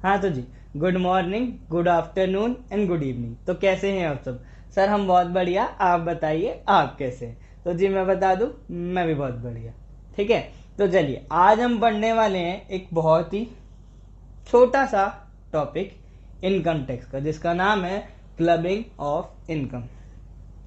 हाँ तो जी, good morning, good afternoon and good evening. तो कैसे हैं आप सब? सर हम बहुत बढ़िया, आप बताइए आप कैसे हैं? तो जी मैं बता दूं, मैं भी बहुत बढ़िया। ठीक है, तो चलिए आज हम पढ़ने वाले हैं एक बहुत ही छोटा सा टॉपिक इनकम टैक्स का, जिसका नाम है क्लबिंग ऑफ इनकम।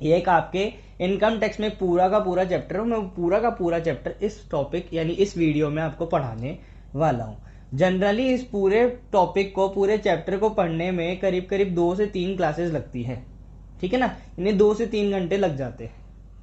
ये एक आपके इनकम टैक्स में पूरा का पूरा चैप्टर है। मैं पूरा का पूरा चैप्टर इस टॉपिक यानी इस वीडियो में आपको पढ़ाने वाला हूँ। जनरली इस पूरे टॉपिक को, पूरे चैप्टर को पढ़ने में करीब करीब 2 से 3 क्लासेस लगती है। ठीक है ना, इन्हें 2 से 3 घंटे लग जाते हैं।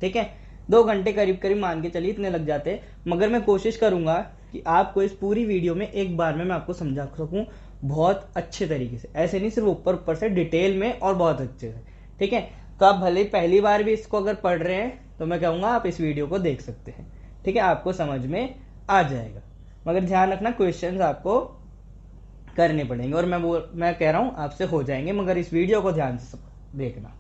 ठीक है, 2 घंटे करीब करीब मान के चलिए इतने लग जाते हैं। मगर मैं कोशिश करूंगा कि आपको इस पूरी वीडियो में एक बार में मैं आपको समझा सकूं बहुत अच्छे तरीके से, ऐसे नहीं सिर्फ ऊपर ऊपर से, डिटेल में और बहुत अच्छे से। ठीक है, तो आप भले पहली बार भी इसको अगर पढ़ रहे हैं तो मैं कहूंगा आप इस वीडियो को देख सकते हैं। ठीक है, आपको समझ में आ जाएगा। मगर ध्यान रखना, क्वेश्चंस आपको करने पड़ेंगे, और मैं कह रहा हूं आपसे हो जाएंगे, मगर इस वीडियो को ध्यान से देखना।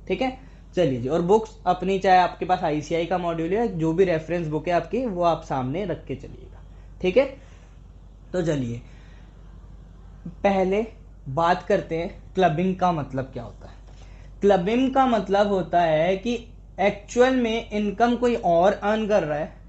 ठीक है, चलिए जी। और बुक्स अपनी, चाहे आपके पास आईसीआई का मॉड्यूल है, जो भी रेफरेंस बुक है आपकी, वो आप सामने रख के चलिएगा। ठीक है, तो चलिए पहले बात करते हैं क्लबिंग का मतलब क्या होता है। क्लबिंग का मतलब होता है कि एक्चुअल में इनकम कोई और अर्न कर रहा है।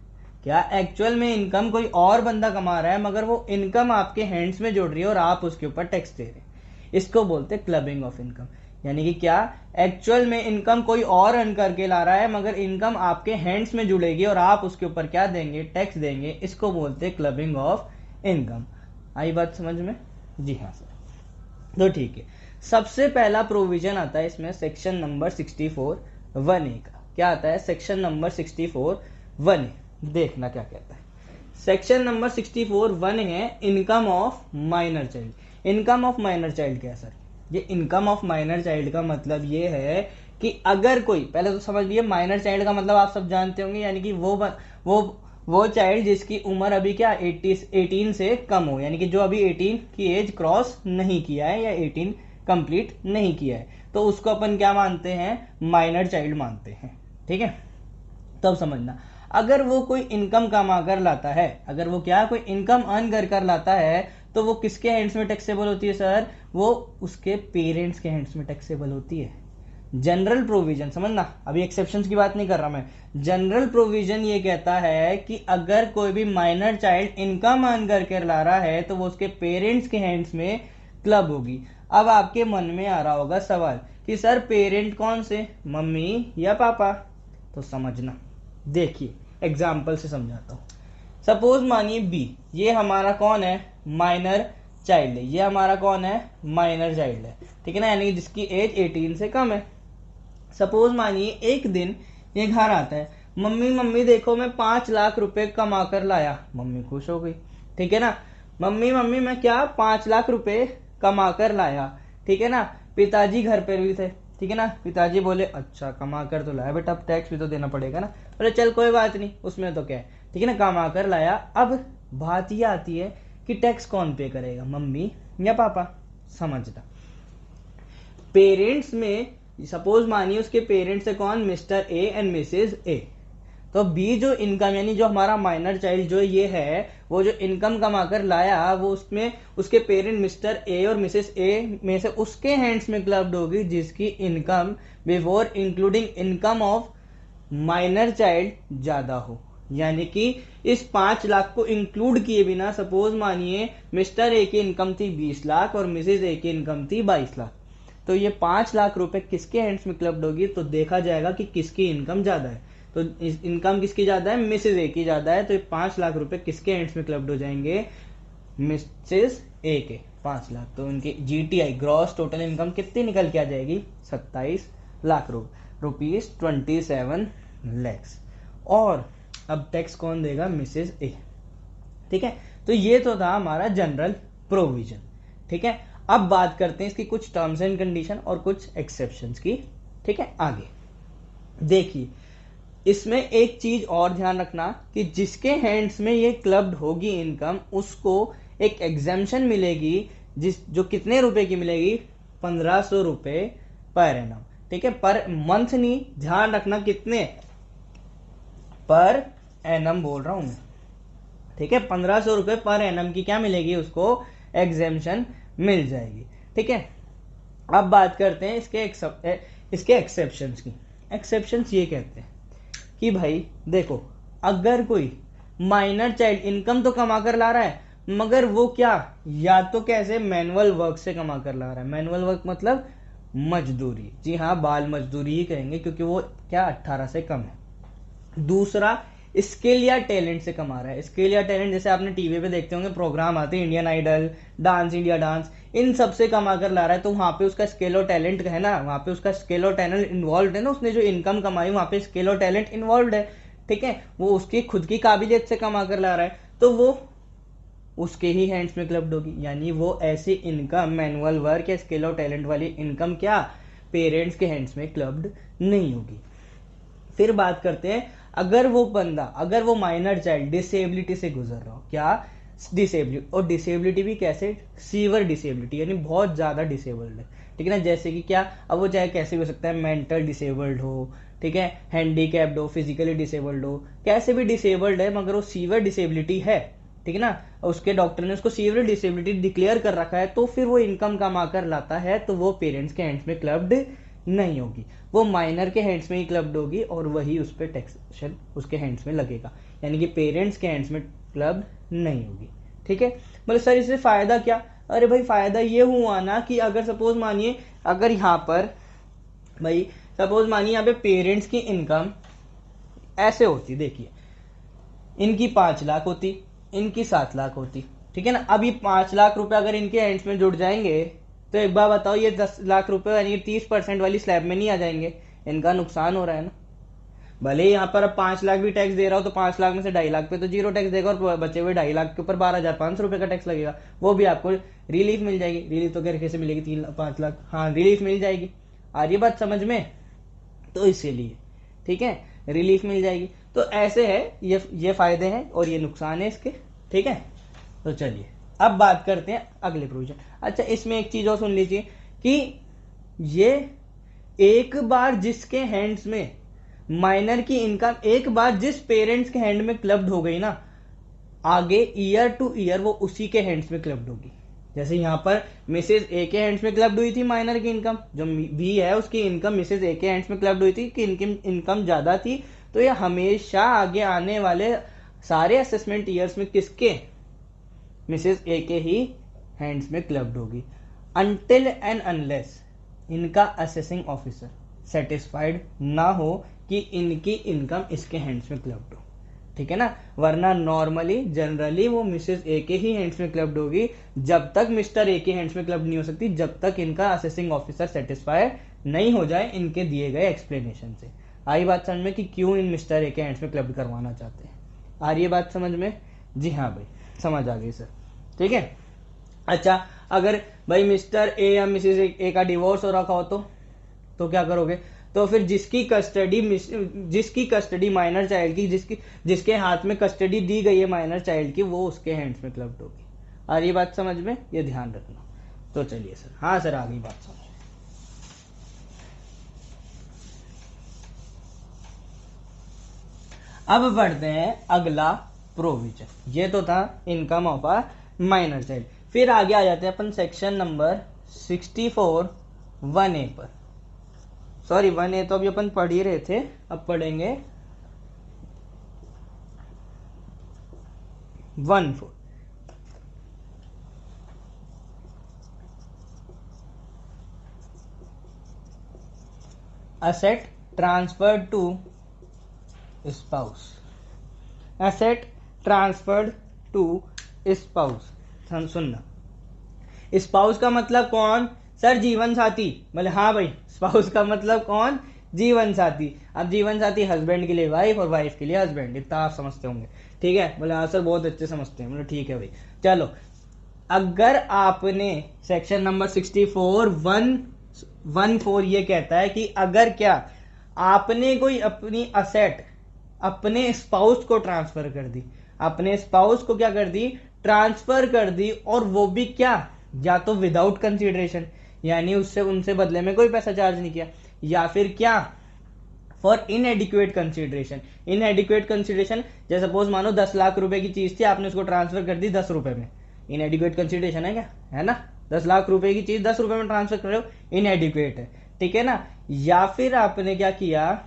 क्या एक्चुअल में इनकम कोई और बंदा कमा रहा है, मगर वो इनकम आपके हैंड्स में जुड़ रही है और आप उसके ऊपर टैक्स दे रहे हैं। इसको बोलते हैं क्लबिंग ऑफ इनकम। यानी कि क्या एक्चुअल में इनकम कोई और अर्न करके ला रहा है, मगर इनकम आपके हैंड्स में जुड़ेगी और आप उसके ऊपर क्या देंगे, टैक्स देंगे। इसको बोलते हैं क्लबिंग ऑफ इनकम। आई बात समझ में? जी हाँ सर। तो ठीक है, सबसे पहला प्रोविजन आता है इसमें सेक्शन नंबर 64(1)(a) का। क्या आता है? Section number 64(1)(a). देखना क्या कहता है। सेक्शन नंबर 64(1) है income of minor child. Income of minor child क्या है सर? ये इनकम ऑफ माइनर चाइल्ड का मतलब ये है कि अगर कोई, पहले तो समझ लिए माइनर चाइल्ड का मतलब आप सब जानते होंगे, यानी कि वो वो चाइल्ड जिसकी उम्र अभी क्या 18 से कम हो, यानी कि जो अभी 18 की एज क्रॉस नहीं किया है या 18 कंप्लीट नहीं किया है, तो उसको अपन क्या मानते हैं? माइनर चाइल्ड मानते हैं। ठीक है, तब समझना, अगर वो कोई इनकम कमा कर लाता है, अगर वो क्या कोई इनकम अर्न कर लाता है, तो वो किसके हैंड्स में टैक्सेबल होती है सर? वो उसके पेरेंट्स के हैंड्स में टैक्सेबल होती है। जनरल प्रोविजन समझना, अभी एक्सेप्शंस की बात नहीं कर रहा मैं। जनरल प्रोविजन ये कहता है कि अगर कोई भी माइनर चाइल्ड इनकम अर्न करके ला रहा है, तो वो उसके पेरेंट्स के हैंड्स में क्लब होगी। अब आपके मन में आ रहा होगा सवाल कि सर पेरेंट कौन से, मम्मी या पापा? तो समझना, देखिए एग्जाम्पल से समझाता हूँ। सपोज मानिए बी, ये हमारा कौन है? माइनर चाइल्ड है। ये हमारा कौन है? माइनर चाइल्ड है। ठीक है ना, यानी जिसकी एज 18 से कम है। सपोज मानिए एक दिन ये घर आता है, मम्मी मम्मी देखो मैं 5 लाख रुपए कमा कर लाया। मम्मी खुश हो गई। ठीक है ना, मम्मी मम्मी मैं क्या 5 लाख रुपए कमा कर लाया। ठीक है ना, पिताजी घर पर भी थे। ठीक है ना, पिताजी बोले अच्छा कमा कर तो लाया बेटा, अब टैक्स भी तो देना पड़ेगा ना। अरे चल कोई बात नहीं, उसमें तो क्या है। ठीक है ना, कमा कर लाया। अब बात ये आती है कि टैक्स कौन पे करेगा, मम्मी या पापा? समझना, पेरेंट्स में सपोज मानिए उसके पेरेंट्स है कौन? मिस्टर ए एंड मिसेज ए। तो बी जो इनकम, यानी जो हमारा माइनर चाइल्ड जो ये है, वो जो इनकम कमा कर लाया, वो उसमें उसके पेरेंट मिस्टर ए और मिसेस ए में से उसके हैंड्स में क्लब्ड होगी जिसकी income before including income of minor child ज्यादा हो। यानी कि इस 5 लाख को इंक्लूड किए बिना, सपोज मानिए मिस्टर ए की इनकम थी 20 लाख और मिसेज ए की इनकम थी 22 लाख, तो ये 5 लाख रुपए किसके हैंड्स में क्लब्ड होगी? तो देखा जाएगा कि किसकी इनकम ज्यादा है। तो इनकम किसकी ज्यादा है? मिसेज ए की ज्यादा है, तो ये 5 लाख रुपए किसके हैंड्स में क्लब्ड हो जाएंगे? मिसेज ए के 5 लाख। तो उनकी जीटीआई ग्रॉस टोटल इनकम कितनी निकल के आ जाएगी? 27 लाख रुपीज 27 लैक्स। और अब टैक्स कौन देगा? मिसेज ए। ठीक है, तो ये तो था हमारा जनरल प्रोविजन। ठीक है, अब बात करते हैं इसकी कुछ टर्म्स एंड कंडीशन और कुछ एक्सेप्शंस की। ठीक है, आगे देखिए, इसमें एक चीज और ध्यान रखना कि जिसके हैंड्स में ये क्लब्ड होगी इनकम, उसको एक एग्जेम्पशन मिलेगी, जो कितने रुपए की मिलेगी? 1500 रुपए पर एनम। ठीक है, पर मंथ नहीं, ध्यान रखना कितने पर एनम बोल रहा हूं मैं। ठीक है, 1500 रुपए पर एनम की क्या मिलेगी उसको? एग्जेम्पशन मिल जाएगी। ठीक है, अब बात करते हैं इसके एक्सेप्शंस की। एक्सेप्शंस ये कहते हैं कि भाई देखो, अगर कोई माइनर चाइल्ड इनकम तो कमा कर ला रहा है, मगर वो क्या, या तो कैसे मैनुअल वर्क से कमा कर ला रहा है। मैनुअल वर्क मतलब मजदूरी, जी हाँ, बाल मजदूरी ही कहेंगे क्योंकि वो क्या 18 से कम है। दूसरा, स्किल या टैलेंट से कमा रहा है। स्किल या टैलेंट जैसे आपने टीवी पे देखते होंगे प्रोग्राम आते हैं, Indian Idol, dance India dance, इन सब से कमा कर ला रहा है, तो वहां पे उसका स्किल और टैलेंट है ना, वहां पे उसका स्किल और टैलेंट इन्वॉल्व है ना, उसने जो इनकम कमाई वहां पे स्किल और टैलेंट इन्वॉल्व है। ठीक है, वो उसकी खुद की काबिलियत से कमा कर ला रहा है, तो वो उसके ही हैंड्स में क्लब्ड होगी। यानी वो ऐसी इनकम, मैनुअल वर्क या स्किल और टैलेंट वाली इनकम क्या पेरेंट्स के हैंड्स में क्लब्ड नहीं होगी। फिर बात करते हैं, अगर वो बंदा, अगर वो माइनर चाइल्ड डिसेबिलिटी से गुजर रहा हो, क्या डिसेबिलिटी, और डिसेबिलिटी भी कैसे, सीवर डिसेबिलिटी यानी बहुत ज्यादा डिसेबल्ड है। ठीक है ना, जैसे कि क्या, अब वो चाहे कैसे भी हो सकता है, मेंटल डिसेबल्ड हो, ठीक है, हैंडीकैप्ड हो, फिजिकली डिसेबल्ड हो, कैसे भी डिसेबल्ड है मगर वो सीवर डिसेबिलिटी है, ठीक है ना, उसके डॉक्टर ने उसको सीवियर डिसेबिलिटी डिक्लेयर कर रखा है, तो फिर वो इनकम कमा कर लाता है, तो वो पेरेंट्स के हैंड्स में क्लब्ड नहीं होगी, वो माइनर के हैंड्स में ही क्लब्ड होगी और वही उस पर टैक्सेशन उसके हैंड्स में लगेगा, यानी कि पेरेंट्स के हैंड्स में क्लब्ड नहीं होगी। ठीक है, बोले सर इससे फायदा क्या, अरे भाई फायदा ये हुआ ना कि अगर सपोज मानिए, अगर यहाँ पर भाई सपोज मानिए यहाँ पे पेरेंट्स की इनकम ऐसे होती, देखिए इनकी 5 लाख होती, इनकी 7 लाख होती, ठीक है ना। अब ये 5 लाख रुपए अगर इनके एंड्स में जुड़ जाएंगे, तो एक बार बताओ ये 10 लाख रुपए यानी 30% वाली स्लैब में नहीं आ जाएंगे, इनका नुकसान हो रहा है ना। भले यहाँ पर अब 5 लाख भी टैक्स दे रहा हो, तो 5 लाख में से 2.5 लाख पे तो जीरो टैक्स देगा, और बचे हुए 2.5 लाख के ऊपर 12,500 रुपए का टैक्स लगेगा, वो भी आपको रिलीफ मिल जाएगी। रिलीफ तो कैसे मिलेगी, 5 लाख, हाँ रिलीफ मिल जाएगी। आ रही बात समझ में, तो इसीलिए ठीक है रिलीफ मिल जाएगी। तो ऐसे है, ये फायदे हैं और ये नुकसान है इसके। ठीक है, तो चलिए अब बात करते हैं अगले प्रोविजन। अच्छा, इसमें एक चीज और सुन लीजिए कि ये एक बार जिसके हैंड्स में माइनर की इनकम, एक बार जिस पेरेंट्स के हैंड में क्लब्ड हो गई ना, आगे ईयर टू ईयर वो उसी के हैंड्स में क्लब्ड होगी। जैसे यहाँ पर मिसेज ए के हैंड्स में क्लब्ड हुई थी माइनर की इनकम, जो भी है उसकी इनकम मिसेज ए के हैंड्स में क्लब्ड हुई थी कि इनकी इनकम ज्यादा थी, तो ये हमेशा आगे आने वाले सारे असेसमेंट ईयर्स में किसके, मिसेज ए के ही हैंड्स में क्लब्ड होगी, अनटिल एंड अनलेस इनका असेसिंग ऑफिसर सेटिस्फाइड ना हो कि इनकी इनकम इसके हैंड्स में क्लब्ड हो। ठीक है ना, वरना नॉर्मली जनरली वो मिसेज ए के ही हैंड्स में क्लब्ड होगी, जब तक मिस्टर ए के हैंड्स में क्लब्ड नहीं हो सकती, जब तक इनका असेसिंग ऑफिसर सेटिस्फाइड नहीं हो जाए इनके दिए गए एक्सप्लेनेशन से। आई बात समझ में कि क्यों इन मिस्टर ए के हैंड्स में क्लब्ड करवाना चाहते हैं, आ रही है बात समझ में? जी हाँ भाई, समझ आ गई सर। ठीक है, अच्छा अगर भाई मिस्टर ए या मिसेज ए का डिवोर्स हो रखा हो तो क्या करोगे? तो फिर जिसकी कस्टडी माइनर चाइल्ड की, जिसके हाथ में कस्टडी दी गई है माइनर चाइल्ड की, वो उसके हैंड्स में क्लब्ड होगी। आ रही बात समझ में? ये ध्यान रखना। तो चलिए सर, हाँ सर आ गई बात समझ। अब बढ़ते हैं अगला प्रोविजन। ये तो था income of a minor child. फिर आगे आ जाते हैं अपन सेक्शन नंबर 64 1A पर। सॉरी 1A तो अभी अपन पढ़ ही रहे थे, अब पढ़ेंगे 1.4। Asset transferred to spouse, asset transferred to spouse. सुनना, स्पाउस का मतलब कौन सर? जीवन साथी। बोले हाँ भाई, स्पाउस का मतलब कौन? जीवन साथी। अब जीवन साथी हस्बैंड के लिए वाइफ और वाइफ के लिए हस्बैंड, इतना आप समझते होंगे। ठीक है, बोले हाँ सर बहुत अच्छे समझते हैं। बोले ठीक है भाई। चलो, अगर आपने सेक्शन नंबर 64(1)(4) ये कहता है कि अगर क्या आपने कोई अपनी असेट अपने स्पाउस को ट्रांसफर कर दी, अपने स्पाउस को क्या कर दी? ट्रांसफर कर दी, और वो भी क्या, या तो विदाउट कंसीडरेशन, यानी उससे उनसे बदले में कोई पैसा चार्ज नहीं किया, या फिर क्या फॉर इनएडिक्वेट कंसीडरेशन। इनएडिक्वेट कंसीडरेशन, जैसे सपोज मानो 10 लाख रुपए की चीज थी, आपने उसको ट्रांसफर कर दी 10 रुपए में, इनएडिक्वेट कंसीडरेशन है क्या? है ना, 10 लाख रुपए की चीज 10 रुपए में ट्रांसफर कर रहे हो, इनएडिक्वेट है, ठीक है ना। या फिर आपने क्या किया,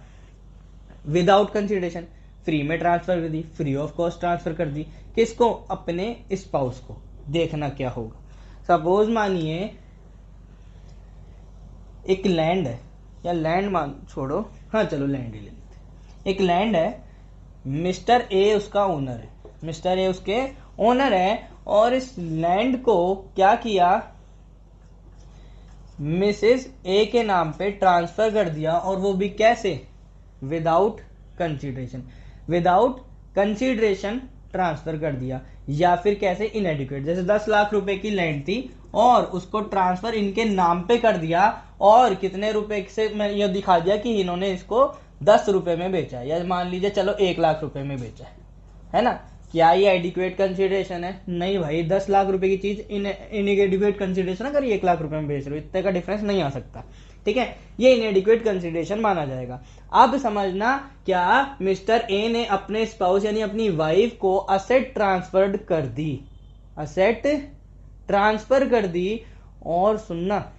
विदाउट कंसिडरेशन, फ्री में ट्रांसफर कर दी, फ्री ऑफ कॉस्ट ट्रांसफर कर दी, किसको, अपने स्पाउस को। देखना क्या होगा, सपोज मानिए एक लैंड है, या लैंड मान छोड़ो, हाँ चलो लैंड ही ले लेते हैं। एक लैंड है, मिस्टर ए उसका ओनर है, मिस्टर ए उसके ओनर है, और इस लैंड को क्या किया, मिसेस ए के नाम पे ट्रांसफर कर दिया, और वो भी कैसे, without consideration, without consideration transfer कर दिया। या फिर कैसे, इनएडिक्वेट, जैसे 10 लाख रुपए की लैंड थी और उसको ट्रांसफर इनके नाम पे कर दिया, और कितने रुपए से, मैं ये दिखा दिया कि इन्होंने इसको 10 रुपए में बेचा है, या मान लीजिए चलो 1 लाख रुपए में बेचा है ना। क्या ये एडिक्वेट कंसिडरेशन है? नहीं भाई, 10 लाख रुपए की चीज इनएडिक्वेट कंसिडरेशन अगर 1 लाख रुपए में बेच रहे हो, इतने का डिफरेंस नहीं आ सकता, ठीक है, ये इनएडिक्वेट कंसिडरेशन माना जाएगा। अब समझना, क्या मिस्टर ए ने अपने स्पाउस यानी अपनी वाइफ को असेट ट्रांसफर्ड कर दी, असेट ट्रांसफर कर दी, और सुनना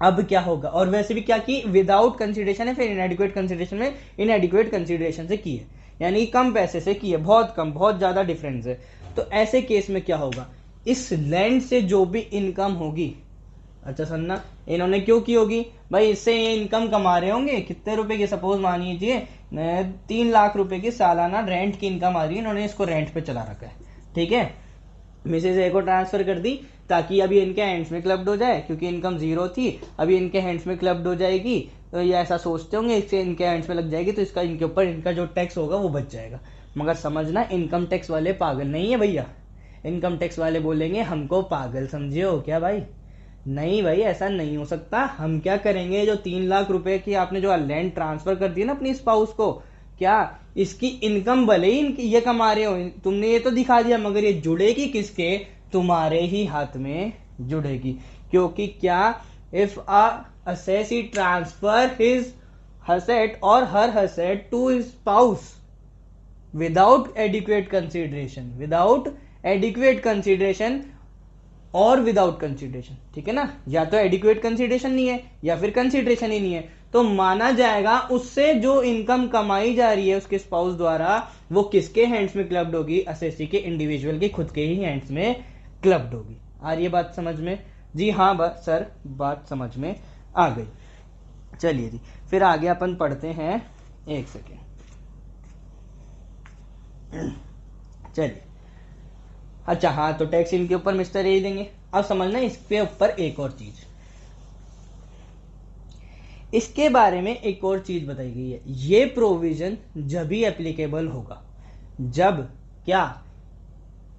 अब क्या होगा, और वैसे भी क्या की, विदाउट कंसिडरेशन है, फिर इनएडिक्वेट कंसिडरेशन में इनएडिक्वेट कंसिडरेशन से की है, यानी कम पैसे से की है, बहुत कम, बहुत ज्यादा डिफरेंस है। तो ऐसे केस में क्या होगा, इस लैंड से जो भी इनकम होगी, अच्छा सुनना, इन्होंने क्यों की होगी भाई, इससे ये इनकम कमा रहे होंगे कितने रुपए की, सपोज मानिए 3 लाख रुपए की सालाना रेंट की इनकम आ रही है, इन्होंने इसको रेंट पे चला रखा है, ठीक है। मिसेज ए को ट्रांसफर कर दी ताकि अभी इनके हैंड्स में क्लब्ड हो जाए, क्योंकि इनकम जीरो थी, अभी इनके हैंड्स में क्लब्ड हो जाएगी, तो ये ऐसा सोचते होंगे इससे इनके हैंड्स में लग जाएगी, तो इसका इनके ऊपर इनका जो टैक्स होगा वो बच जाएगा। मगर समझना, इनकम टैक्स वाले पागल नहीं है भैया, इनकम टैक्स वाले बोलेंगे हमको पागल समझे हो क्या भाई, नहीं भाई ऐसा नहीं हो सकता। हम क्या करेंगे, जो 3 लाख रुपए की आपने जो लैंड ट्रांसफर कर दी ना अपनी स्पाउस को, क्या इसकी इनकम भले ही इनकी ये कमा रहे हो, तुमने ये तो दिखा दिया, मगर ये जुड़ेगी किसके, तुम्हारे ही हाथ में जुड़ेगी। क्योंकि क्या, if a assessee transfer his asset और her asset to his spouse without adequate consideration, without adequate consideration और विदाउट कंसिडरेशन, ठीक है ना, या तो एडिक्वेट कंसिडरेशन नहीं है या फिर कंसिडरेशन ही नहीं है, तो माना जाएगा उससे जो इनकम कमाई जा रही है उसके स्पाउस द्वारा, वो किसके हैंड्स में क्लब्ड होगी, असेसी के, इंडिविजुअल के खुद के ही हैंड्स में क्लब्ड होगी। आ रही है बात समझ में? जी हाँ सर, बात समझ में आ गई। चलिए जी, फिर आगे अपन पढ़ते हैं, एक सेकेंड, चलिए। अच्छा हाँ, तो टैक्स इनके ऊपर मिस्टर ए देंगे। अब समझना इसके ऊपर एक और चीज, इसके बारे में एक और चीज बताई गई है, ये प्रोविजन जब भी एप्लीकेबल होगा जब क्या,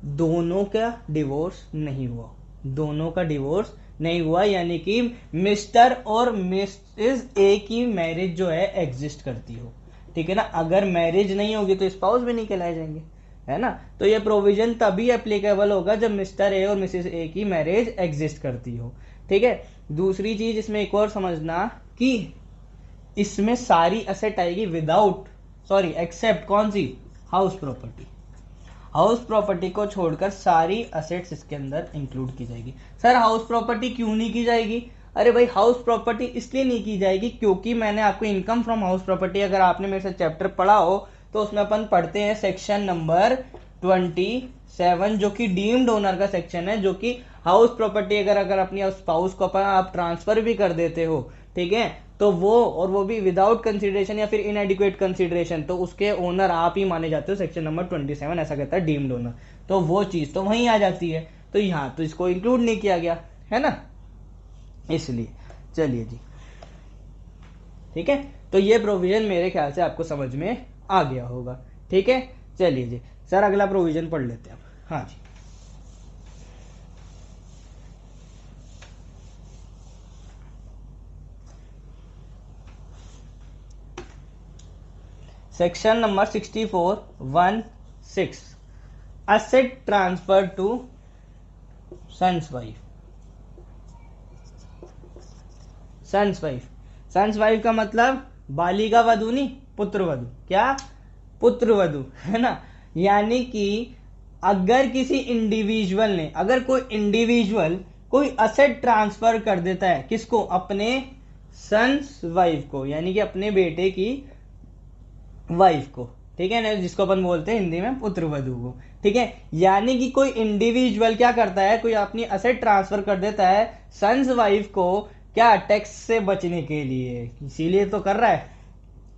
दोनों का डिवोर्स नहीं हुआ, दोनों का डिवोर्स नहीं हुआ, यानी कि मिस्टर और मिसेस ए की मैरिज जो है एग्जिस्ट करती हो, ठीक है ना। अगर मैरिज नहीं होगी तो स्पाउस भी नहीं कहलाए जाएंगे, है ना। तो ये प्रोविजन तभी एप्लीकेबल होगा जब मिस्टर ए और मिसेस ए की मैरिज एग्जिस्ट करती हो, ठीक है। दूसरी चीज इसमें एक और समझना कि इसमें सारी असेट आएगी विदाउट, सॉरी एक्सेप्ट कौन सी, हाउस प्रॉपर्टी, हाउस प्रॉपर्टी को छोड़कर सारी असेट्स इसके अंदर इंक्लूड की जाएगी। सर हाउस प्रॉपर्टी क्यों नहीं की जाएगी? अरे भाई हाउस प्रॉपर्टी इसलिए नहीं की जाएगी क्योंकि मैंने आपको इनकम फ्रॉम हाउस प्रॉपर्टी, अगर आपने मेरे से चैप्टर पढ़ा हो तो उसमें अपन पढ़ते हैं सेक्शन नंबर 27, जो कि डीम्ड ओनर का सेक्शन है, जो कि हाउस प्रॉपर्टी अगर अपनी स्पाउस को आप ट्रांसफर भी कर देते हो, ठीक है, तो वो भी विदाउट कंसिडरेशन या फिर इनएडिक्वेट कंसिडरेशन, तो उसके ओनर आप ही माने जाते हो। सेक्शन नंबर 27 ऐसा कहता है, डीम्ड ओनर, तो वो चीज तो वहीं आ जाती है, तो यहाँ तो इसको इंक्लूड नहीं किया गया है ना, इसलिए। चलिए जी, ठीक है, तो ये प्रोविजन मेरे ख्याल से आपको समझ में आ गया होगा, ठीक है। चलिए जी सर, अगला प्रोविजन पढ़ लेते हैं। हाँ जी, section number 64(1)(6), asset transfer to son's wife. Son's wife, son's wife का मतलब बालिका वधु नहीं, पुत्र वधु। क्या? पुत्र वधु, है ना। यानी कि अगर किसी इंडिविजुअल ने, अगर कोई इंडिविजुअल कोई असेट ट्रांसफर कर देता है, किसको? अपने सन्स वाइफ को, यानी कि अपने बेटे की वाइफ को, ठीक है ना, जिसको अपन बोलते हैं हिंदी में पुत्रवधू को, ठीक है। यानी कि कोई इंडिविजुअल क्या करता है, कोई अपनी असेट ट्रांसफर कर देता है सन्स वाइफ को, क्या? टैक्स से बचने के लिए, इसीलिए तो कर रहा है,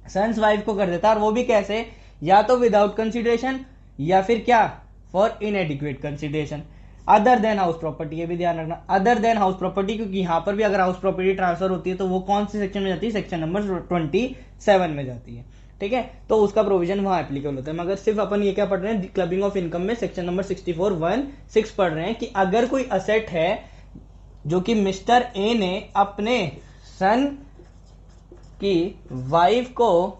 सन्स वाइफ को कर देता है। और वो भी कैसे? या तो विदाउट कंसिडरेशन, या फिर क्या? For इनएडिक्वेट consideration, other than house property. ये भी ध्यान रखना, अदर देन हाउस प्रॉपर्टी, क्योंकि यहां पर भी अगर हाउस प्रॉपर्टी ट्रांसफर होती है तो वो कौन से सेक्शन में जाती है? सेक्शन नंबर 27 में जाती है, ठीक है। तो उसका प्रोविजन वहां एप्लीकेबल होता है। मगर सिर्फ अपन ये क्या पढ़ रहे हैं, क्लबिंग ऑफ इनकम में सेक्शन नंबर 64(1)(6) पढ़ रहे हैं कि अगर कोई असेट है जो कि मिस्टर ए ने अपने सन की वाइफ को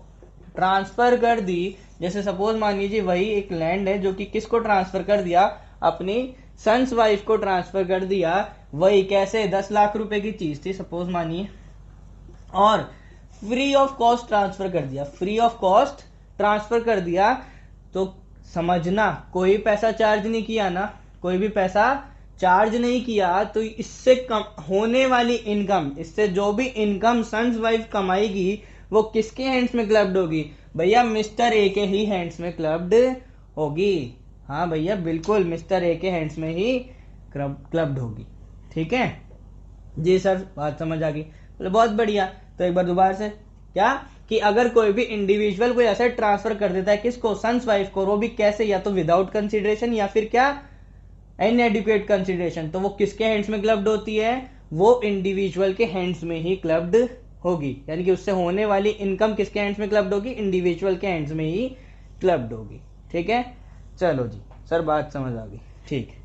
ट्रांसफर कर दी, जैसे सपोज मान लीजिए वही एक लैंड है जो कि किसको ट्रांसफर कर दिया? अपनी सन्स वाइफ को ट्रांसफर कर दिया। वही कैसे? 10 लाख रुपए की चीज थी सपोज मानिए, और फ्री ऑफ कॉस्ट ट्रांसफर कर दिया, फ्री ऑफ कॉस्ट ट्रांसफर कर दिया। तो समझना, कोई पैसा चार्ज नहीं किया ना, कोई भी पैसा चार्ज नहीं किया, तो इससे कम होने वाली इनकम, इससे जो भी इनकम सन्स वाइफ कमाएगी वो किसके हैंड्स में क्लब्ड होगी? भैया मिस्टर ए के ही हैंड्स में क्लब्ड होगी। हाँ भैया बिल्कुल, मिस्टर ए के हैंड्स में ही क्लब्ड होगी, ठीक है जी सर, बात समझ आ गई? बहुत बढ़िया। तो एक बार दोबारा से, क्या कि अगर कोई भी इंडिविजुअल कोई एसेट ट्रांसफर कर देता है किसको? सन्स वाइफ को, वो भी कैसे? या तो विदाउट कंसिडरेशन या फिर क्या? इनएडिक्वेट कंसिडरेशन। तो वो किसके हैंड्स में क्लब्ड होती है? वो इंडिविजुअल के हैंड्स में ही क्लब्ड होगी, यानी कि उससे होने वाली इनकम किसके हैंड्स में क्लब्ड होगी? इंडिविजुअल के हैंड्स में ही क्लब्ड होगी, ठीक है। चलो जी सर, बात समझ आ गई, ठीक है।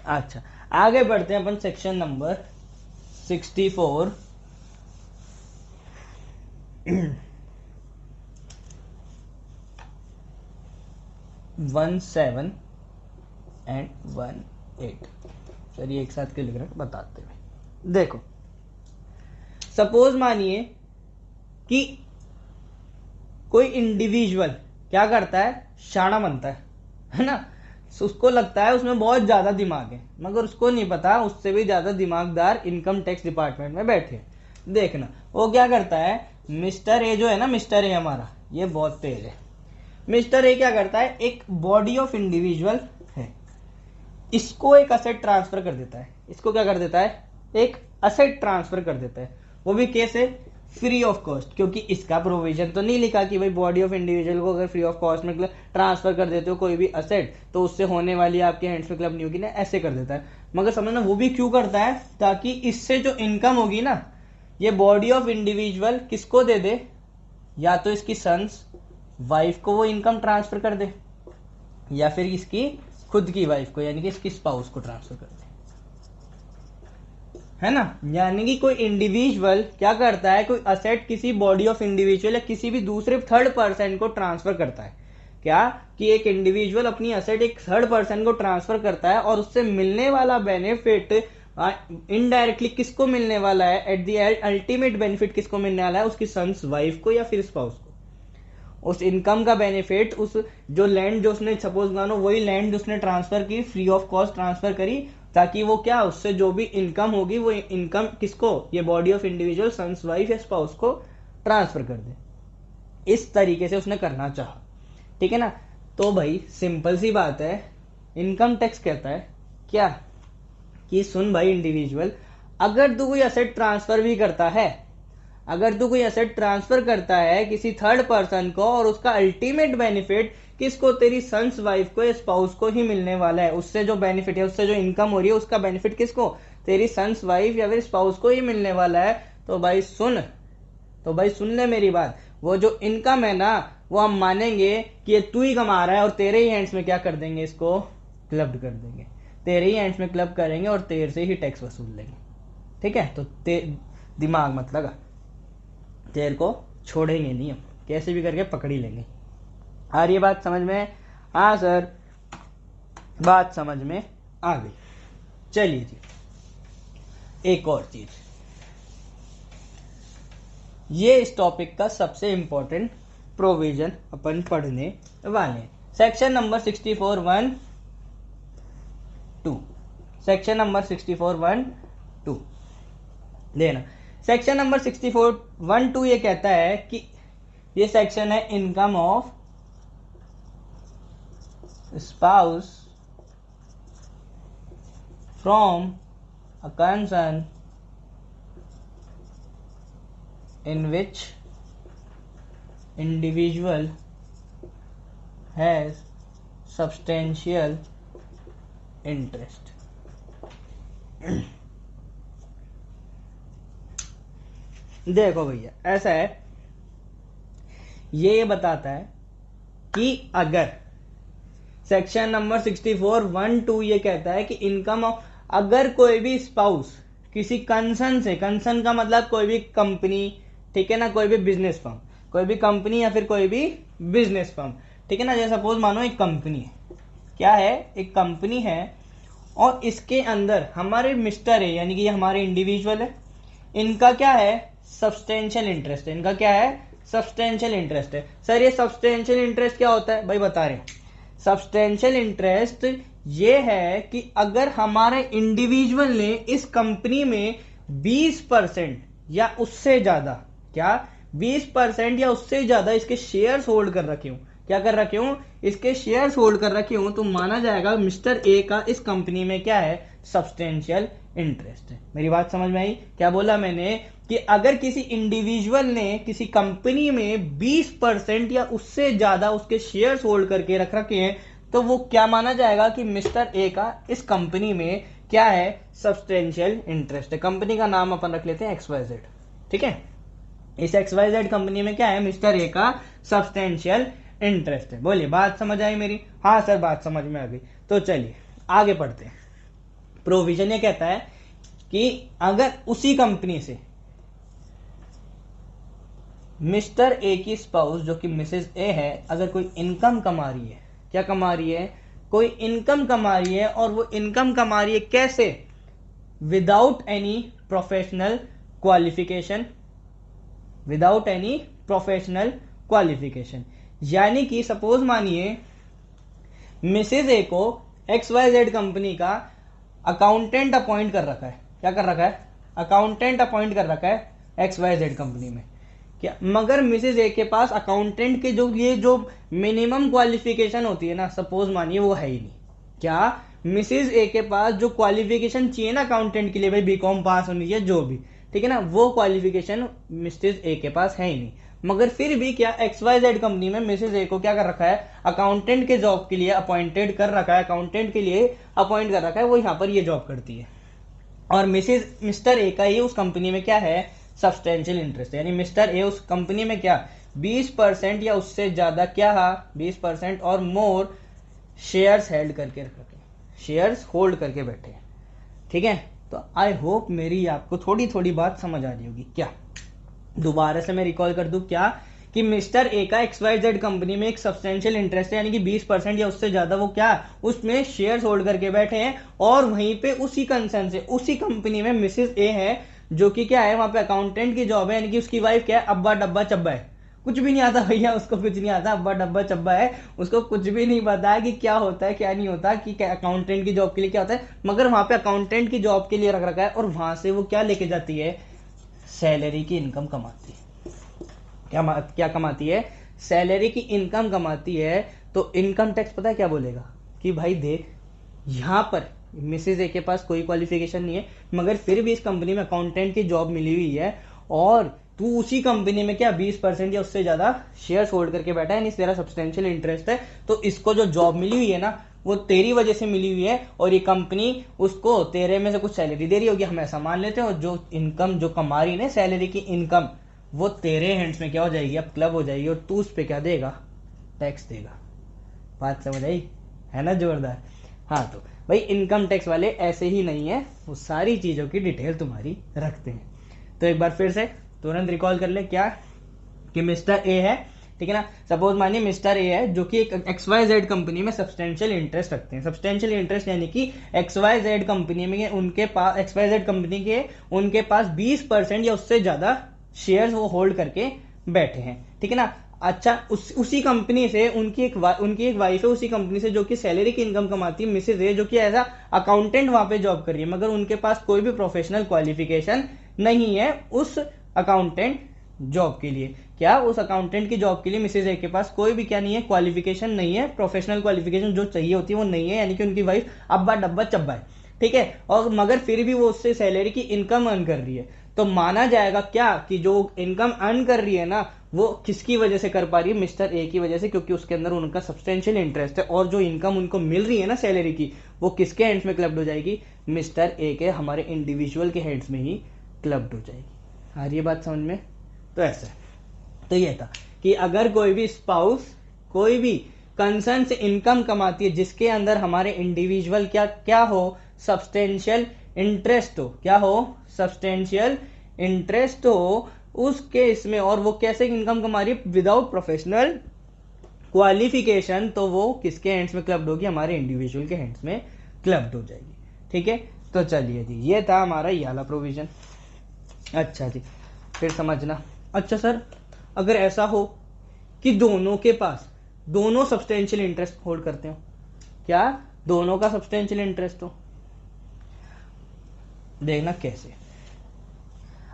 अच्छा, आगे बढ़ते हैं अपन सेक्शन नंबर 64 17 एंड 18। चलिए एक साथ के लिख रहे हैं बताते हुए। देखो, सपोज मानिए कि कोई इंडिविजुअल क्या करता है? शाना बनता है ना, उसको लगता है उसमें बहुत ज्यादा दिमाग है, मगर उसको नहीं पता उससे भी ज्यादा दिमागदार इनकम टैक्स डिपार्टमेंट में बैठे। देखना वो क्या करता है, मिस्टर ए जो है ना, मिस्टर ए हमारा ये बहुत तेज है। मिस्टर ए क्या करता है, एक बॉडी ऑफ इंडिविजुअल है, इसको एक असेट ट्रांसफर कर देता है। इसको क्या कर देता है? एक असेट ट्रांसफर कर देता है। वो भी कैसे? फ्री ऑफ कॉस्ट, क्योंकि इसका प्रोविजन तो नहीं लिखा कि भाई बॉडी ऑफ इंडिविजुअल को अगर फ्री ऑफ कॉस्ट में ट्रांसफर कर देते हो कोई भी असेट तो उससे होने वाली आपके हैंड्स में क्लब नहीं होगी ना, ऐसे कर देता है। मगर समझना वो भी क्यों करता है? ताकि इससे जो इनकम होगी ना, ये बॉडी ऑफ इंडिविजुअल किसको दे दे? या तो इसकी सन्स वाइफ को वो इनकम ट्रांसफर कर दे, या फिर इसकी खुद की वाइफ को, यानी कि इसकी स्पाउस को ट्रांसफर कर दे, है ना। यानी कि कोई इंडिविजुअल क्या करता है, कोई असेट किसी बॉडी ऑफ इंडिविजुअल या किसी भी दूसरे थर्ड पर्सन को ट्रांसफर करता है। क्या कि एक इंडिविजुअल अपनी असेट एक थर्ड पर्सन को ट्रांसफर करता है, और उससे मिलने वाला बेनिफिट इनडायरेक्टली किसको मिलने वाला है? एट द अल्टीमेट बेनिफिट किसको मिलने वाला है? उसकी सन्स वाइफ को या फिर स्पाउस को। उस इनकम का बेनिफिट, उस जो लैंड जो उसने सपोज मानो वही लैंड उसने ट्रांसफर की, फ्री ऑफ कॉस्ट ट्रांसफर करी, ताकि वो क्या, उससे जो भी इनकम होगी वो इनकम किसको? ये body of individual sons wife या स्पाउस को ट्रांसफर कर दे। इस तरीके से उसने करना चाहा, ठीक है ना। तो भाई सिंपल सी बात है, इनकम टैक्स कहता है क्या कि सुन भाई इंडिविजुअल, अगर तू कोई असेट ट्रांसफर भी करता है, अगर तू कोई एसेट ट्रांसफर करता है किसी थर्ड पर्सन को, और उसका अल्टीमेट बेनिफिट किसको? तेरी सन्स वाइफ को या स्पाउस को ही मिलने वाला है। उससे जो बेनिफिट है, उससे जो इनकम हो रही है, उसका बेनिफिट किसको? तेरी सन्स वाइफ या फिर स्पाउस को ही मिलने वाला है। तो भाई सुन ले मेरी बात, वो जो इनकम है ना, वो हम मानेंगे कि ये तू ही कमा रहा है, और तेरे ही हैंड्स में क्या कर देंगे? इसको क्लब कर देंगे, तेरे ही हैंड्स में क्लब करेंगे और तेरे से ही टैक्स वसूल लेंगे, ठीक है। तो दिमाग मत लगा, तेरे को छोड़ेंगे नहीं हम, कैसे भी करके पकड़ ही लेंगे। आ रही है बात समझ में? हाँ सर, बात समझ में आ गई। चलिए जी, एक और चीज, ये इस टॉपिक का सबसे इंपॉर्टेंट प्रोविजन अपन पढ़ने वाले हैं। सेक्शन नंबर 64(1)(2), सेक्शन नंबर 64(1)(2) लेना। सेक्शन नंबर 64(1)(2) ये कहता है कि ये सेक्शन है income of spouse from a concern in which individual has substantial interest। देखो भैया ऐसा है, ये बताता है कि अगर सेक्शन नंबर 64(1)(2) ये कहता है कि इनकम ऑफ, अगर कोई भी स्पाउस किसी कंसर्न से, कंसर्न का मतलब कोई भी कंपनी, ठीक है ना, कोई भी बिजनेस फर्म, कोई भी कंपनी या फिर कोई भी बिजनेस फर्म, ठीक है ना, जैसे सपोज मानो एक कंपनी है, क्या है, एक कंपनी है और इसके अंदर हमारे मिस्टर है, यानी कि ये हमारे इंडिविजुअल है, इनका क्या है, सब्सटेंशियल इंटरेस्ट है। इनका क्या है, सब्सटेंशियल इंटरेस्ट है। सर ये सब्सटेंशियल इंटरेस्ट क्या होता है भाई, बता रहे हैं। सब्सटेंशियल इंटरेस्ट ये है कि अगर हमारे इंडिविजुअल ने इस कंपनी में 20% या उससे ज्यादा, क्या 20% या उससे ज्यादा इसके शेयर्स होल्ड कर रखे हूं, क्या कर रखे हूं, इसके शेयर्स होल्ड कर रखे हूं, तो माना जाएगा मिस्टर ए का इस कंपनी में क्या है, सब्सटेंशियल इंटरेस्ट है। मेरी बात समझ में आई? क्या बोला मैंने कि अगर किसी इंडिविजुअल ने किसी कंपनी में 20% या उससे ज्यादा उसके शेयर्स होल्ड करके रख रखे हैं, तो वो क्या माना जाएगा कि मिस्टर ए का इस कंपनी में क्या है, सब्सटेंशियल इंटरेस्ट है। कंपनी का नाम अपन रख लेते हैं XYZ, ठीक है। इस XYZ कंपनी में क्या है, मिस्टर ए का सब्सटेंशियल इंटरेस्ट है। बोलिए बात समझ आई मेरी? हाँ सर बात समझ में आ गई। तो चलिए आगे पढ़ते हैं। प्रोविजन ये कहता है कि अगर उसी कंपनी से मिस्टर ए की स्पाउस जो कि मिसेज ए है, अगर कोई इनकम कमा रही है, क्या कमा रही है, कोई इनकम कमा रही है, और वो इनकम कमा रही है कैसे, without any professional qualification, without any professional qualification, यानी कि सपोज मानिए मिसेज ए को XYZ कंपनी का अकाउंटेंट अपॉइंट कर रखा है, क्या कर रखा है, अकाउंटेंट अपॉइंट कर रखा है XYZ कंपनी में, क्या, मगर मिसेज ए के पास अकाउंटेंट के जो ये जो मिनिमम क्वालिफिकेशन होती है ना, सपोज मानिए वो है ही नहीं। क्या मिसेज ए के पास जो क्वालिफिकेशन चाहिए ना अकाउंटेंट के लिए, भाई बीकॉम पास होनी चाहिए जो भी, ठीक है ना, वो क्वालिफिकेशन मिसेज ए के पास है ही नहीं, मगर फिर भी क्या XYZ कंपनी में मिसेज ए को क्या कर रखा है, अकाउंटेंट के जॉब के लिए अपॉइंटेड कर रखा है, अकाउंटेंट के लिए अपॉइंट कर रखा है, वो यहां पर ये जॉब करती है, और मिस्टर ए का ही उस कंपनी में क्या है, सब्सटेंशियल इंटरेस्ट, यानी मिस्टर ए उस कंपनी में क्या 20% या उससे ज्यादा, क्या 20% और मोर शेयर्स हेल्ड करके रखे, शेयर्स होल्ड करके बैठे हैं, ठीक है। तो आई होप मेरी आपको थोड़ी थोड़ी बात समझ आ रही होगी। क्या दोबारा से मैं रिकॉल कर दूं, क्या कि मिस्टर ए का XYZ कंपनी में एक सब्सटेंशियल इंटरेस्ट है, यानी कि 20% या उससे ज्यादा वो क्या उसमें शेयर्स होल्ड करके बैठे हैं, और वहीं पे उसी कंसर्न से उसी कंपनी में मिसेज ए है जो कि क्या है, वहां पे अकाउंटेंट की जॉब है, यानी कि उसकी वाइफ क्या है, अब्बा डब्बा चब्बा है, कुछ भी नहीं आता भैया उसको, कुछ नहीं आता, अब्बा डब्बा चब्बा है, उसको कुछ भी नहीं पता है कि क्या होता है क्या नहीं होता, कि अकाउंटेंट की जॉब के लिए क्या होता है, मगर वहां पे अकाउंटेंट की जॉब के लिए रख रखा है, और वहां से वो क्या लेके जाती है, सैलरी की इनकम कमाती है। क्या कमाती है, सैलरी की इनकम कमाती है। तो इनकम टैक्स पता है क्या बोलेगा कि भाई देख, यहां पर मिसेज ए के पास कोई क्वालिफिकेशन नहीं है, मगर फिर भी इस कंपनी में अकाउंटेंट की जॉब मिली हुई है, और तू उसी कंपनी में क्या 20% या उससे ज्यादा शेयर्स होल्ड करके बैठा है, यानी तेरा सब्सटेंशियल इंटरेस्ट है, तो इसको जो जॉब मिली हुई है ना, वो तेरी वजह से मिली हुई है, और ये कंपनी उसको तेरे में से कुछ सैलरी दे रही होगी, हम ऐसा मान लेते हैं, और जो इनकम जो कमा रही है सैलरी की इनकम, वो तेरे हैंड्स में क्या हो जाएगी, अब क्लब हो जाएगी, और तू उस पे क्या देगा, टैक्स देगा। बात समझ आई है ना, जोरदार। हाँ तो भाई इनकम टैक्स वाले ऐसे ही नहीं है, वो सारी चीजों की डिटेल तुम्हारी रखते हैं। तो एक बार फिर से तुरंत रिकॉल कर ले, क्या कि मिस्टर ए है, ठीक है ना, सपोज मानिए मिस्टर ए है जो कि एक XYZ कंपनी में सब्सटेंशियल इंटरेस्ट रखते हैं। सब्सटेंशियल इंटरेस्ट यानी कि XYZ कंपनी में उनके पास, XYZ कंपनी के उनके पास 20% या उससे ज्यादा शेयर्स वो होल्ड करके बैठे हैं, ठीक है ना। अच्छा, उसी कंपनी से उनकी एक वाइफ है उसी कंपनी से, जो कि सैलरी की इनकम कमाती है, मिसेज है, जो कि एज अ अकाउंटेंट वहां पे जॉब कर रही है, मगर उनके पास कोई भी प्रोफेशनल क्वालिफिकेशन नहीं है उस अकाउंटेंट जॉब के लिए। क्या उस अकाउंटेंट की जॉब के लिए मिसेज ए के पास कोई भी क्या नहीं है, क्वालिफिकेशन नहीं है, प्रोफेशनल क्वालिफिकेशन जो चाहिए होती है वो नहीं है, यानी कि उनकी वाइफ अब्बा डब्बा चब्बा है, ठीक है, और मगर फिर भी वो उससे सैलरी की इनकम अर्न कर रही है। तो माना जाएगा क्या कि जो इनकम अर्न कर रही है ना, वो किसकी वजह से कर पा रही है, मिस्टर ए की वजह से, क्योंकि उसके अंदर उनका सब्सटेंशियल इंटरेस्ट है, और जो इनकम उनको मिल रही है ना सैलरी की, वो किसके हैंड्स में क्लब्ड हो जाएगी, मिस्टर ए के, हमारे इंडिविजुअल के हैंड्स में ही क्लब्ड हो जाएगी। आ रही है बात समझ में? तो ऐसा है। तो ये था कि अगर कोई भी स्पाउस कोई भी कंसर्न से इनकम कमाती है जिसके अंदर हमारे इंडिविजुअल क्या क्या हो, सब्सटेंशियल इंटरेस्ट हो, क्या हो, सब्सटेंशियल इंटरेस्ट हो उस केस में, और वो कैसे इनकम कमा रही है, विदाउट प्रोफेशनल क्वालिफिकेशन, तो वो किसके हैंड्स में क्लब्ड होगी, हमारे इंडिविजुअल के हैंड्स में क्लब्ड हो जाएगी। ठीक है, तो चलिए जी, ये था हमारा ये वाला प्रोविजन। अच्छा जी, फिर समझना। अच्छा सर, अगर ऐसा हो कि दोनों के पास दोनों सब्सटेंशियल इंटरेस्ट होल्ड करते हो, क्या दोनों का सब्सटेंशियल इंटरेस्ट हो, देखना कैसे।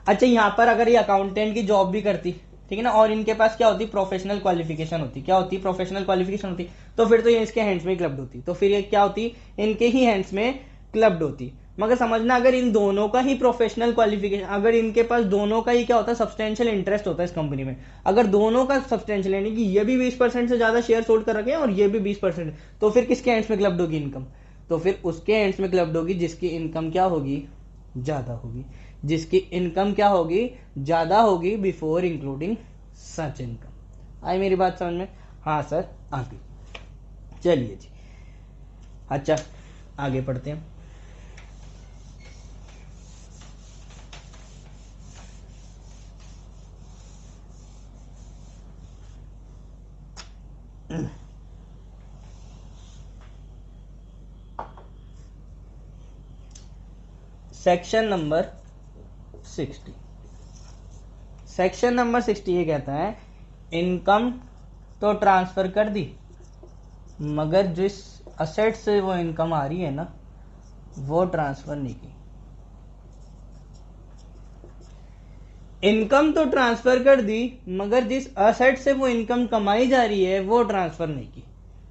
अच्छा, यहां पर अगर ये अकाउंटेंट की जॉब भी करती, ठीक है ना, और इनके पास क्या होती, प्रोफेशनल क्वालिफिकेशन होती, क्या होती, प्रोफेशनल क्वालिफिकेशन होती, तो फिर तो ये इसके हैंड्स में क्लब्ड होती, तो फिर ये क्या होती, इनके ही हैंड्स में क्लब्ड होती। मगर समझना, अगर इन दोनों का ही प्रोफेशनल क्वालिफिकेशन, अगर इनके पास दोनों का ही क्या होता है, सब्सटेंशियल इंटरेस्ट होता है इस कंपनी में, अगर दोनों का सब्सटेंशियल, यानी कि ये भी 20% से ज्यादा शेयर होल्ड कर रखे हैं और ये भी 20%, तो फिर किसके हैंड्स में क्लब्ड होगी इनकम, तो फिर उसके हैंड्स में क्लब्ड होगी जिसकी इनकम क्या होगी, ज्यादा होगी, जिसकी इनकम क्या होगी, ज्यादा होगी, बिफोर इंक्लूडिंग सच इनकम। आई मेरी बात समझ में? हाँ सर, आगे चलिए जी। अच्छा, आगे पढ़ते हैं। सेक्शन नंबर 60, सेक्शन नंबर 60 ये कहता है, इनकम तो ट्रांसफर कर दी, मगर जिस असेट से वो इनकम आ रही है ना, वो ट्रांसफर नहीं की। इनकम तो ट्रांसफर कर दी, मगर जिस असेट से वो इनकम कमाई जा रही है वो ट्रांसफर नहीं की।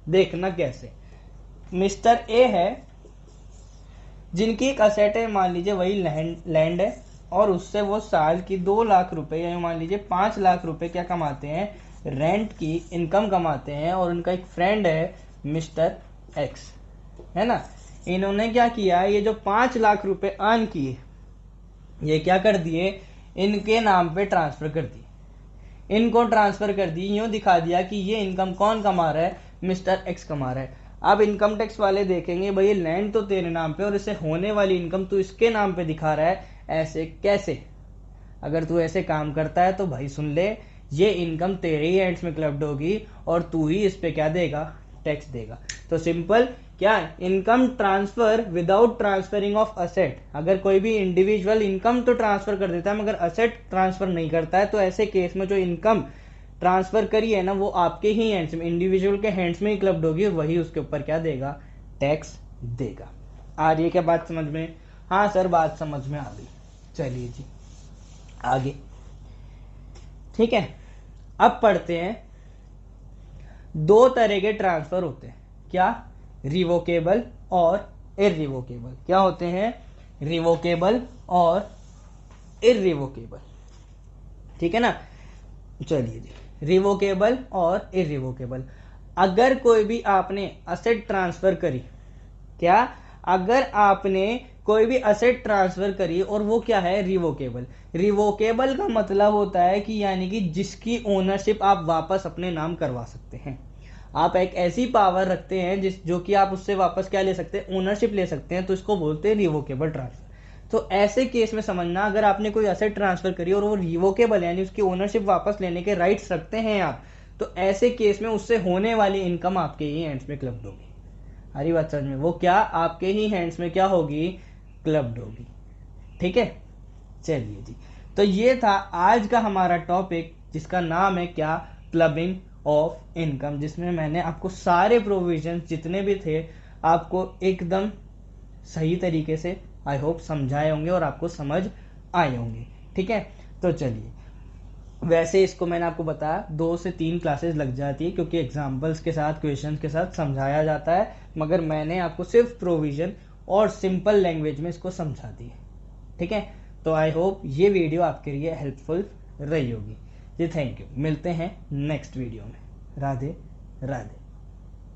देखना कैसे। मिस्टर ए है, जिनकी एक असेट है, मान लीजिए वही लैंड है, और उससे वो साल की 2 लाख रुपए या मान लीजिए 5 लाख रुपए क्या कमाते हैं, रेंट की इनकम कमाते हैं। और उनका एक फ्रेंड है मिस्टर एक्स, है ना, इन्होंने क्या किया, ये जो 5 लाख रुपए अर्न किए, ये क्या कर दिए, इनके नाम पे ट्रांसफर कर दिए, इनको ट्रांसफर कर दी, यूं दिखा दिया कि ये इनकम कौन कमा रहा है, मिस्टर एक्स कमा रहा है। अब इनकम टैक्स वाले देखेंगे, भाई लैंड तो तेरे नाम पे और इससे होने वाली इनकम तू इसके नाम पे दिखा रहा है, ऐसे कैसे। अगर तू ऐसे काम करता है तो भाई सुन ले, ये इनकम तेरे ही एंड्स में क्लब्ड होगी और तू ही इस पे क्या देगा, टैक्स देगा। तो सिंपल क्या, income transfer without transferring of asset. अगर कोई भी इंडिविजुअल इनकम तो ट्रांसफर कर देता है मगर असेट ट्रांसफर नहीं करता है, तो ऐसे केस में जो इनकम ट्रांसफर करी है ना, वो आपके ही हैंड्स में, इंडिविजुअल के हैंड्स में ही क्लब्ड होगी, और वही उसके ऊपर क्या देगा, टैक्स देगा। आ रही है क्या बात समझ में? हाँ सर, बात समझ में आ गई। चलिए जी, आगे। ठीक है, अब पढ़ते हैं, 2 तरह के ट्रांसफर होते हैं, क्या, रिवोकेबल और इररिवोकेबल। क्या होते हैं, रिवोकेबल और इररिवोकेबल। ठीक है ना, चलिए जी, रिवोकेबल और इररिवोकेबल। अगर कोई भी आपने असेट ट्रांसफर करी, क्या, अगर आपने कोई भी असेट ट्रांसफर करी और वो क्या है, रिवोकेबल। रिवोकेबल का मतलब होता है कि यानी कि जिसकी ओनरशिप आप वापस अपने नाम करवा सकते हैं। आप एक ऐसी पावर रखते हैं जिस जो कि आप उससे वापस क्या ले सकते हैं, ओनरशिप ले सकते हैं, तो इसको बोलते हैं रिवोकेबल ट्रांसफर। तो ऐसे केस में समझना, अगर आपने कोई असेट ट्रांसफर करी और वो रिवोकेबल यानी उसकी ओनरशिप वापस लेने के राइट्स रखते हैं आप, तो ऐसे केस में उससे होने वाली इनकम आपके ही हैंड्स में क्लब्ड होगी। हरी बात समझ में, वो क्या आपके ही हैंड्स में क्या होगी, क्लब्ड होगी। ठीक है, चलिए जी, तो ये था आज का हमारा टॉपिक, जिसका नाम है क्या, क्लबिंग ऑफ इनकम, जिसमें मैंने आपको सारे प्रोविजन जितने भी थे आपको एकदम सही तरीके से आई होप समझाए होंगे और आपको समझ आए होंगे। ठीक है, तो चलिए, वैसे इसको मैंने आपको बताया 2 से 3 क्लासेस लग जाती है क्योंकि एग्जाम्पल्स के साथ क्वेश्चंस के साथ समझाया जाता है, मगर मैंने आपको सिर्फ प्रोविजन और सिंपल लैंग्वेज में इसको समझा दी है। ठीक है, तो आई होप ये वीडियो आपके लिए हेल्पफुल रही होगी जी। थैंक यू, मिलते हैं नेक्स्ट वीडियो में। राधे राधे।